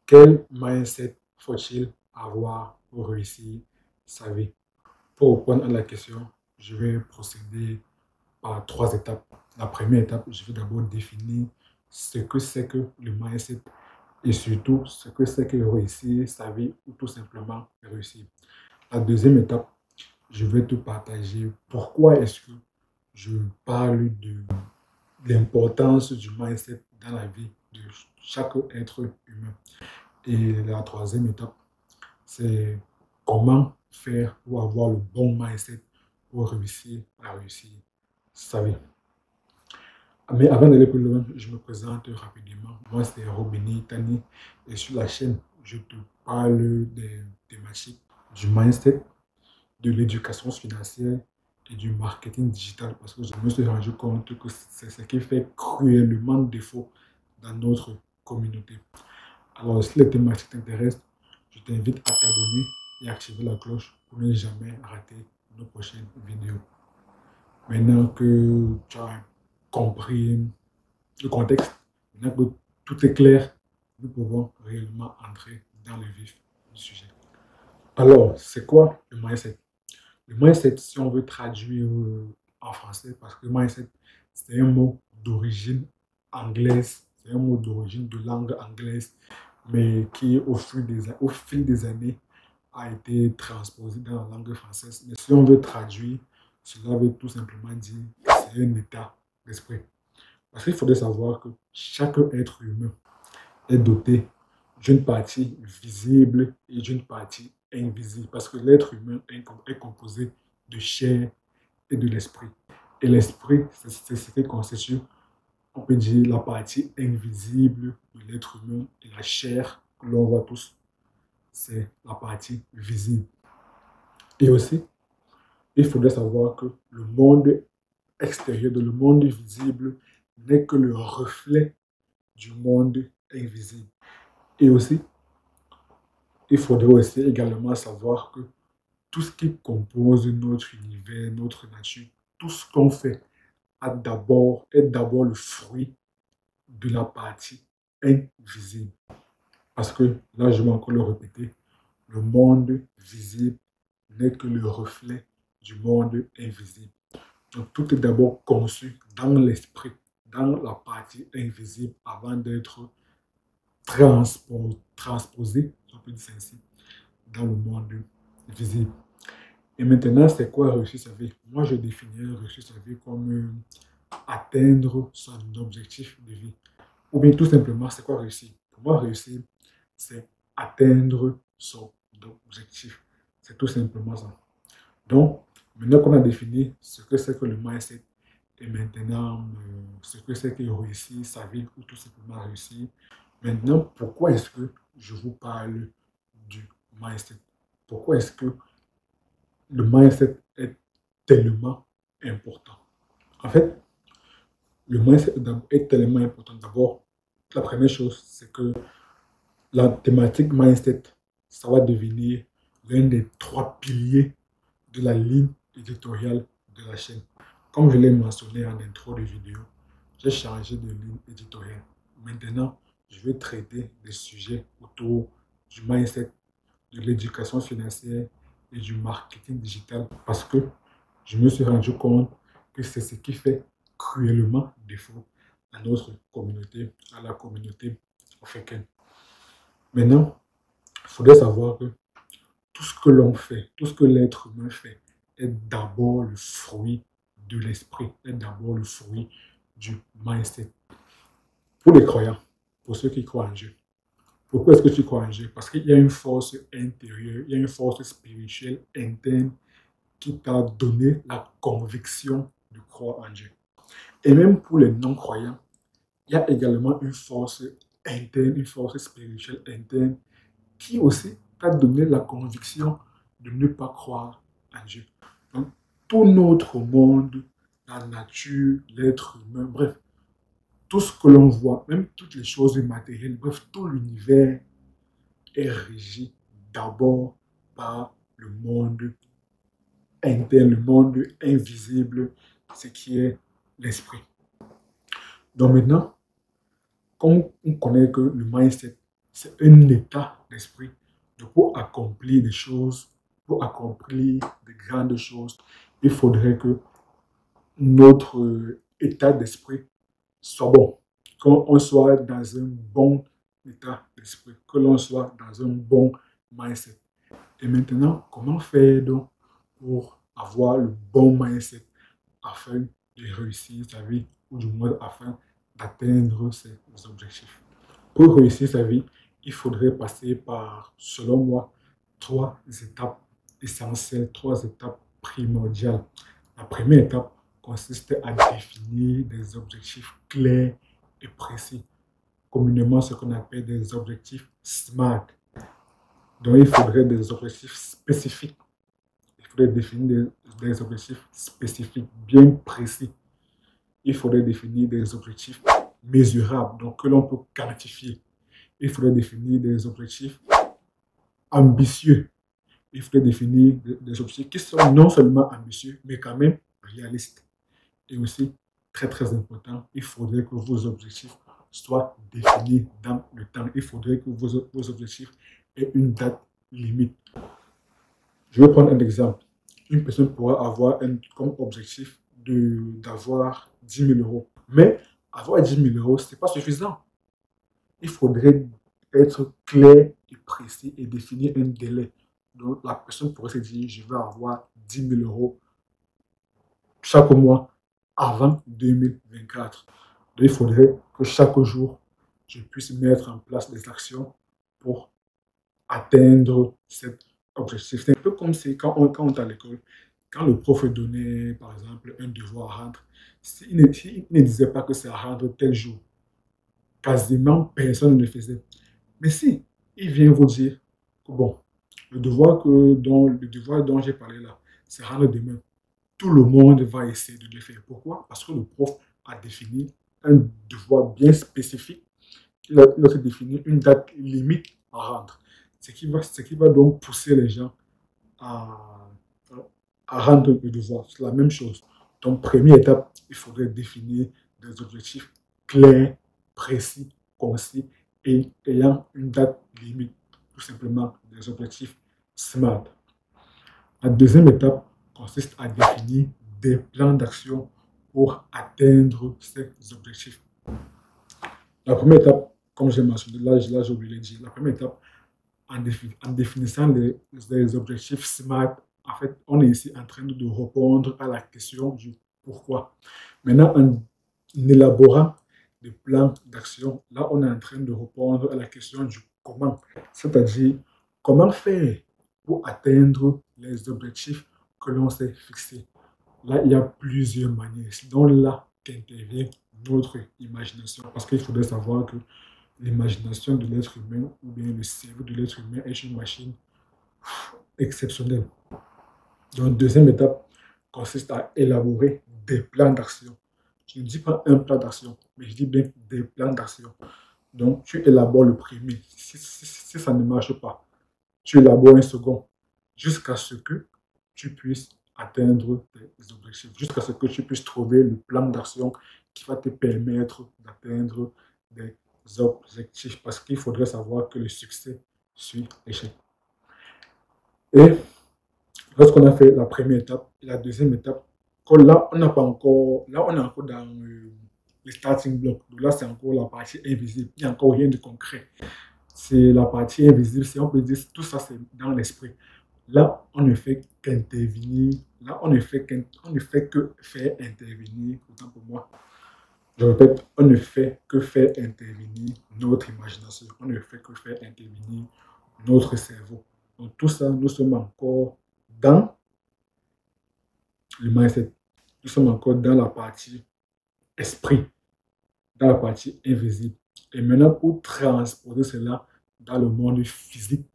Quel mindset faut-il avoir pour réussir sa vie? Pour répondre à la question, je vais procéder par trois étapes. La première étape, je vais d'abord définir ce que c'est que le mindset et surtout ce que c'est que réussir sa vie ou tout simplement réussir. La deuxième étape, je vais te partager pourquoi est-ce que je parle de l'importance du mindset dans la vie de chaque être humain. Et la troisième étape, c'est comment faire pour avoir le bon mindset pour réussir à réussir sa vie. Mais avant d'aller plus loin, je me présente rapidement. Moi, c'est Robini Tani et sur la chaîne, je te parle des thématiques du mindset, de l'éducation financière et du marketing digital parce que je me suis rendu compte que c'est ce qui fait cruellement défaut dans notre communauté. Alors, si les thématiques t'intéressent, je t'invite à t'abonner et activer la cloche pour ne jamais rater nos prochaines vidéos. Maintenant que tu as compris le contexte, maintenant que tout est clair, nous pouvons réellement entrer dans le vif du sujet. Alors, c'est quoi le mindset? Le mindset, si on veut traduire en français, parce que mindset, c'est un mot d'origine anglaise, c'est un mot d'origine de langue anglaise, mais qui, au fil des années, a été transposé dans la langue française. Mais si on veut traduire, cela veut tout simplement dire que c'est un état d'esprit. Parce qu'il faudrait savoir que chaque être humain est doté d'une partie visible et d'une partie invisible. Parce que l'être humain est composé de chair et de l'esprit. Et l'esprit, c'est ce qui constitue, on peut dire, la partie invisible de l'être humain. Et la chair que l'on voit tous, c'est la partie visible. Et aussi, il faudrait savoir que le monde extérieur, le monde visible, n'est que le reflet du monde invisible. Et aussi, il faudrait aussi également savoir que tout ce qui compose notre univers, notre nature, tout ce qu'on fait est d'abord le fruit de la partie invisible. Parce que, là, je vais encore le répéter, le monde visible n'est que le reflet du monde invisible. Donc, tout est d'abord conçu dans l'esprit, dans la partie invisible, avant d'être transposé, si on peut dire ainsi, dans le monde visible. Et maintenant, c'est quoi réussir sa vie? Moi, je définirais réussir sa vie comme atteindre son objectif de vie. Ou bien tout simplement, c'est quoi réussir? Pour moi, réussir, c'est atteindre son objectif. C'est tout simplement ça. Donc, maintenant qu'on a défini ce que c'est que le mindset, et maintenant ce que c'est que réussir sa vie ou tout simplement réussir, maintenant, pourquoi est-ce que je vous parle du mindset? Pourquoi est-ce que le mindset est tellement important? En fait, le mindset est tellement important. D'abord, la première chose, c'est que la thématique mindset, ça va devenir l'un des trois piliers de la ligne éditoriale de la chaîne. Comme je l'ai mentionné en intro de vidéo, j'ai changé de ligne éditoriale. Maintenant, je vais traiter des sujets autour du mindset, de l'éducation financière et du marketing digital parce que je me suis rendu compte que c'est ce qui fait cruellement défaut à notre communauté, à la communauté africaine. Maintenant, il faudrait savoir que tout ce que l'on fait, tout ce que l'être humain fait, est d'abord le fruit de l'esprit, est d'abord le fruit du mindset. Pour les croyants, pour ceux qui croient en Dieu. Pourquoi est-ce que tu crois en Dieu? Parce qu'il y a une force intérieure, il y a une force spirituelle interne qui t'a donné la conviction de croire en Dieu. Et même pour les non-croyants, il y a également une force interne, une force spirituelle interne qui aussi t'a donné la conviction de ne pas croire en Dieu. Donc, tout notre monde, la nature, l'être humain, bref, tout ce que l'on voit, même toutes les choses matérielles, bref, tout l'univers est régi d'abord par le monde interne, le monde invisible, ce qui est l'esprit. Donc maintenant, comme on connaît que le mindset, c'est un état d'esprit. Donc, pour accomplir des choses, pour accomplir de grandes choses, il faudrait que notre état d'esprit soit bon, qu'on soit dans un bon état d'esprit, que l'on soit dans un bon mindset. Et maintenant, comment faire donc pour avoir le bon mindset afin de réussir sa vie ou du moins afin d'atteindre ses objectifs? Pour réussir sa vie, il faudrait passer par, selon moi, trois étapes essentielles, trois étapes primordiales. La première étape consiste à définir des objectifs clairs et précis, communément ce qu'on appelle des objectifs SMART. Donc, il faudrait des objectifs spécifiques. Il faudrait définir des objectifs spécifiques, bien précis. Il faudrait définir des objectifs mesurables, donc que l'on peut quantifier. Il faudrait définir des objectifs ambitieux. Il faudrait définir des objectifs qui sont non seulement ambitieux, mais quand même réalistes. Et aussi, très très important, il faudrait que vos objectifs soient définis dans le temps. Il faudrait que vos objectifs aient une date limite. Je vais prendre un exemple. Une personne pourra avoir comme objectif d'avoir 10 000 euros. Mais avoir 10 000 euros, ce n'est pas suffisant. Il faudrait être clair et précis et définir un délai. Donc, la personne pourrait se dire, je vais avoir 10 000 euros chaque mois avant 2024. Donc, il faudrait que chaque jour, je puisse mettre en place des actions pour atteindre cet objectif. C'est un peu comme si quand on est à l'école, quand le prof donnait, par exemple, un devoir à rendre, s'il ne disait pas que c'est à rendre tel jour, quasiment personne ne le faisait. Mais si il vient vous dire que bon, le devoir dont j'ai parlé là, c'est rendre demain, tout le monde va essayer de le faire. Pourquoi? Parce que le prof a défini un devoir bien spécifique. Il a défini une date limite à rendre. Ce qui va donc pousser les gens à, à rendre le devoir. C'est la même chose. Donc, première étape, il faudrait définir des objectifs clairs, précis, concis et ayant une date limite. Tout simplement des objectifs SMART. La deuxième étape consiste à définir des plans d'action pour atteindre ces objectifs. La première étape, comme j'ai mentionné, là j'ai oublié de dire, la première étape, en définissant les objectifs SMART, en fait, on est ici en train de répondre à la question du pourquoi. Maintenant, en élaborant des plans d'action, là, on est en train de répondre à la question du comment. C'est-à-dire, comment faire pour atteindre les objectifs que l'on s'est fixés. Là, il y a plusieurs manières. C'est donc là qu'intervient notre imagination. Parce qu'il faudrait savoir que l'imagination de l'être humain ou bien le cerveau de l'être humain est une machine exceptionnelle. Donc, deuxième étape consiste à élaborer des plans d'action. Je ne dis pas un plan d'action, mais je dis bien des plans d'action. Donc, tu élabores le premier. Si ça ne marche pas, tu élabores un second jusqu'à ce que tu puisses atteindre tes objectifs, jusqu'à ce que tu puisses trouver le plan d'action qui va te permettre d'atteindre des objectifs. Parce qu'il faudrait savoir que le succès suit l'échec. Et lorsqu'on a fait la première étape et la deuxième étape, là, on n'a pas encore, là, on est encore dans le starting block. Donc là, c'est encore la partie invisible. Il n'y a encore rien de concret. C'est la partie invisible. On peut dire tout ça, c'est dans l'esprit. Là, on ne fait qu'intervenir. Là, on ne fait que faire intervenir, autant pour moi. Je répète, on ne fait que faire intervenir notre imagination. On ne fait que faire intervenir notre cerveau. Donc tout ça, nous sommes encore dans le mindset. Nous sommes encore dans la partie esprit, dans la partie invisible. Et maintenant, pour transposer cela dans le monde physique,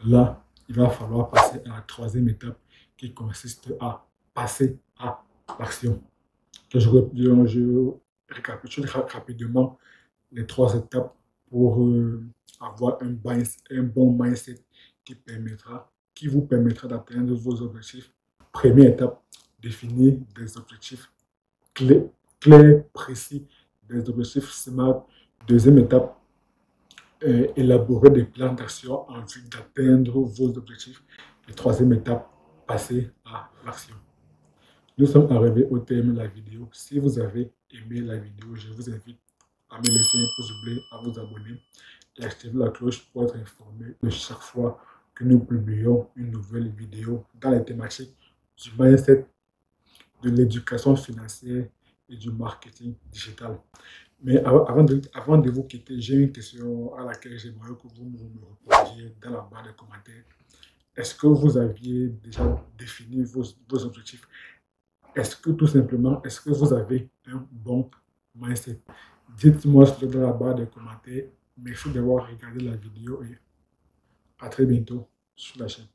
là, il va falloir passer à la troisième étape qui consiste à passer à l'action. Je récapitule rapidement les trois étapes pour avoir un bon mindset qui vous permettra d'atteindre vos objectifs. Première étape, définir des objectifs clairs, précis, des objectifs SMART. Deuxième étape, élaborer des plans d'action en vue d'atteindre vos objectifs. Et troisième étape, passer à l'action. Nous sommes arrivés au terme de la vidéo. Si vous avez aimé la vidéo, je vous invite à me laisser un pouce bleu, à vous abonner et activer la cloche pour être informé de chaque fois que nous publions une nouvelle vidéo dans les thématiques du mindset, de l'éducation financière et du marketing digital. Mais avant de vous quitter, j'ai une question à laquelle j'aimerais que vous me répondiez dans la barre de commentaires. Est-ce que vous aviez déjà défini vos objectifs? Est-ce que tout simplement, est-ce que vous avez un bon mindset? Dites-moi cela dans la barre de commentaires. Merci d'avoir regardé la vidéo et à très bientôt sur la chaîne.